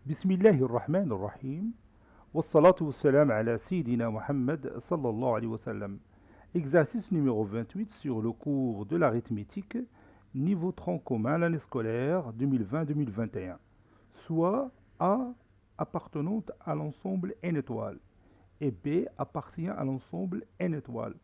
بسم الله الرحمن الرحيم والصلاة والسلام على سيدنا Mohammed sallallahu alayhi wa sallam. Exercice numéro 28 sur le cours de l'arithmétique, niveau tronc commun, l'année scolaire 2020-2021, soit A appartenant à l'ensemble n étoiles et B appartient à l'ensemble n étoiles,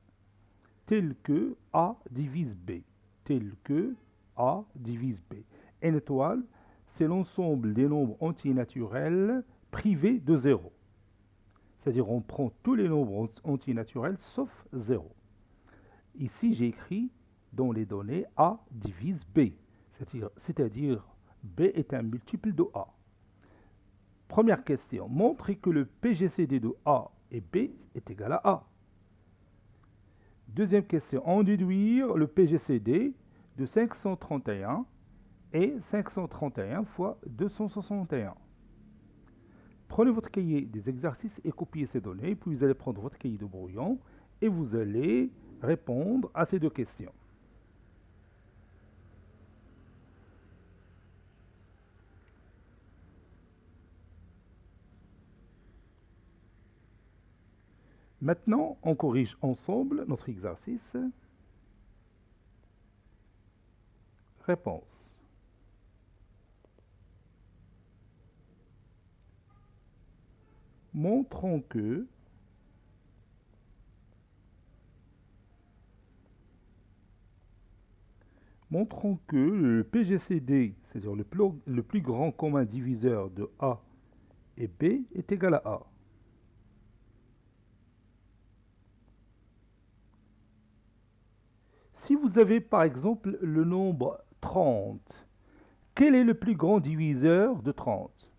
tel que A divise B, tel que A divise B. N étoiles, c'est l'ensemble des nombres entiers naturels privés de 0. C'est-à-dire on prend tous les nombres entiers naturels sauf 0. Ici, j'ai écrit dans les données A divise B, c'est-à-dire B est un multiple de A. Première question, montrez que le PGCD de A et B est égal à A. Deuxième question, en déduire le PGCD de 531 et 531 fois 261. Prenez votre cahier des exercices et copiez ces données, puis vous allez prendre votre cahier de brouillon et vous allez répondre à ces deux questions. Maintenant, on corrige ensemble notre exercice. Réponse. Montrons que le PGCD, c'est-à-dire le plus grand commun diviseur de A et B, est égal à A. Si vous avez par exemple le nombre 30, quel est le plus grand diviseur de 30?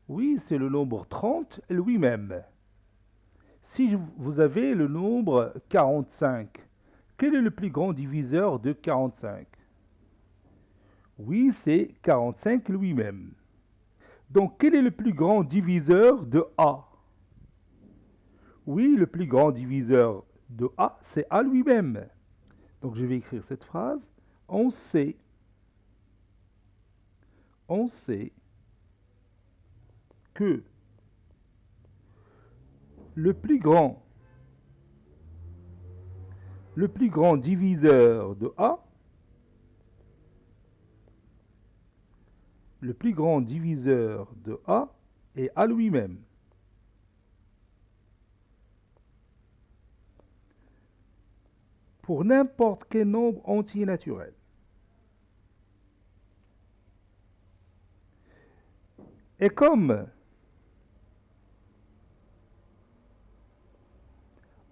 Oui, c'est le nombre 30 lui-même. Si vous avez le nombre 45, quel est le plus grand diviseur de 45? Oui, c'est 45 lui-même. Donc, quel est le plus grand diviseur de A? Oui, le plus grand diviseur de A, c'est A lui-même. Donc, je vais écrire cette phrase. On sait que le plus grand diviseur de A, est A lui-même. Pour n'importe quel nombre entier naturel. Et comme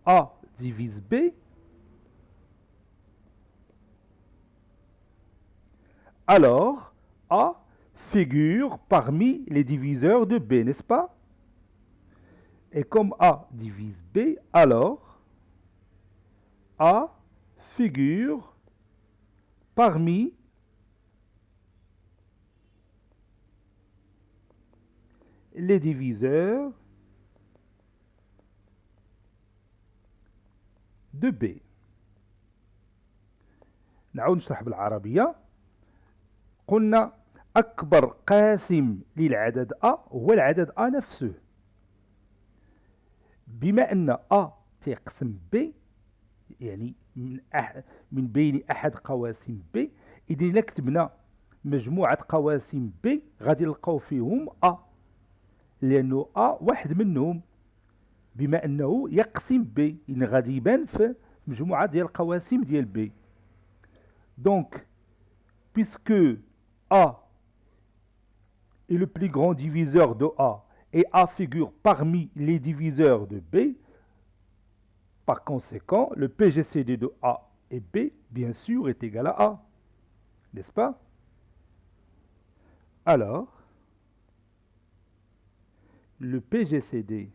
A divise B, alors A figure parmi les diviseurs de B, n'est-ce pas? Et comme A divise B, alors A figure parmi les diviseurs de B. نعود نشرح بالعربية. قلنا أكبر قاسم للعدد A هو العدد A نفسه. بما أن A تقسم B، يعني من بين أحد قواسم B، إذا إلا كتبنا مجموعة قواسم B غادي نلقاو فيهم A، لأنه A واحد منهم، بما أنه يقسم B، يعني غادي يبان في مجموعة ديال القواسم ديال B. Donc, puisque A est le plus grand diviseur de A et A figure parmi les diviseurs de B, par conséquent, le PGCD de A et B, bien sûr, est égal à A. N'est-ce pas? Alors, le PGCD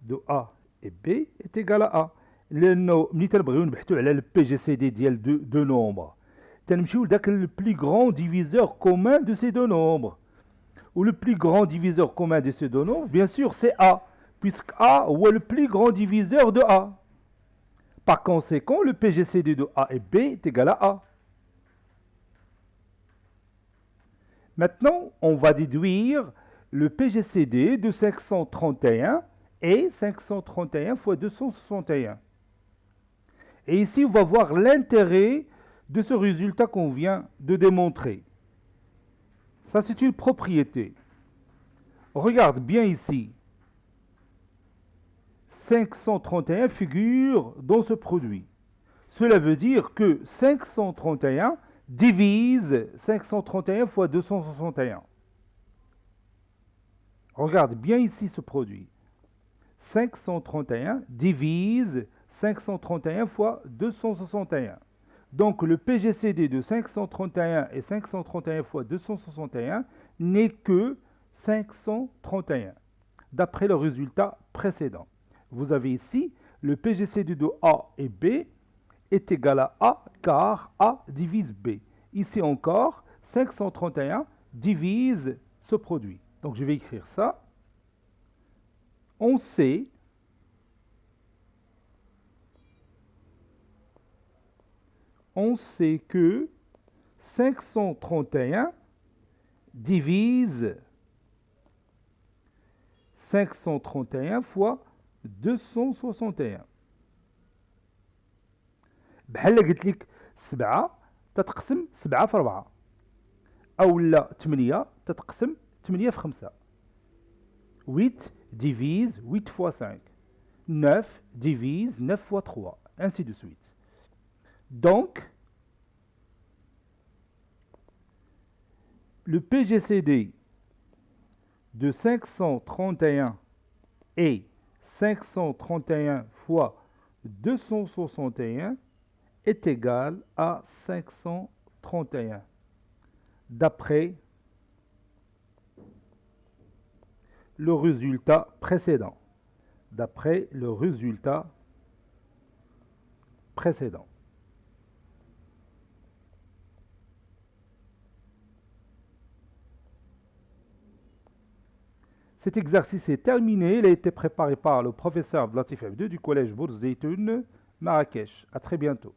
de A et B est égal à A. لأنه ملي تنبغيو نبحثوا على le PGCD ديال deux nombres, تنمشيو لذاك le plus grand diviseur commun de ces deux nombres. Ou le plus grand diviseur commun de ces deux nombres, bien sûr, c'est A, puisque A est le plus grand diviseur de A. Par conséquent, le PGCD de A et B est égal à A. Maintenant, on va déduire le PGCD de 531 et 531 fois 261. Et ici, on va voir l'intérêt de ce résultat qu'on vient de démontrer. Ça, c'est une propriété. Regarde bien ici. 531 figure dans ce produit. Cela veut dire que 531 divise 531 fois 261. Regarde bien ici ce produit. 531 divise 531 fois 261. Donc le PGCD de 531 et 531 fois 261 n'est que 531, d'après le résultat précédent. Vous avez ici le PGCD de A et B est égal à A car A divise B. Ici encore, 531 divise ce produit. Donc je vais écrire ça. On sait que 531 divise 531 fois 261. بحال قلت لك 7 تتقسم 7 في 4 او لا 8 تتقسم 8 في 5. 8 divise 8 fois 5. 9 divise 9 fois 3, ainsi de suite. Donc, le PGCD de 531 et 531 fois 261 est égal à 531, d'après le résultat précédent. D'après le résultat précédent. Cet exercice est terminé. Il a été préparé par le professeur Abdelatif Abdou du collège Bourz Zeytoun, Marrakech. À très bientôt.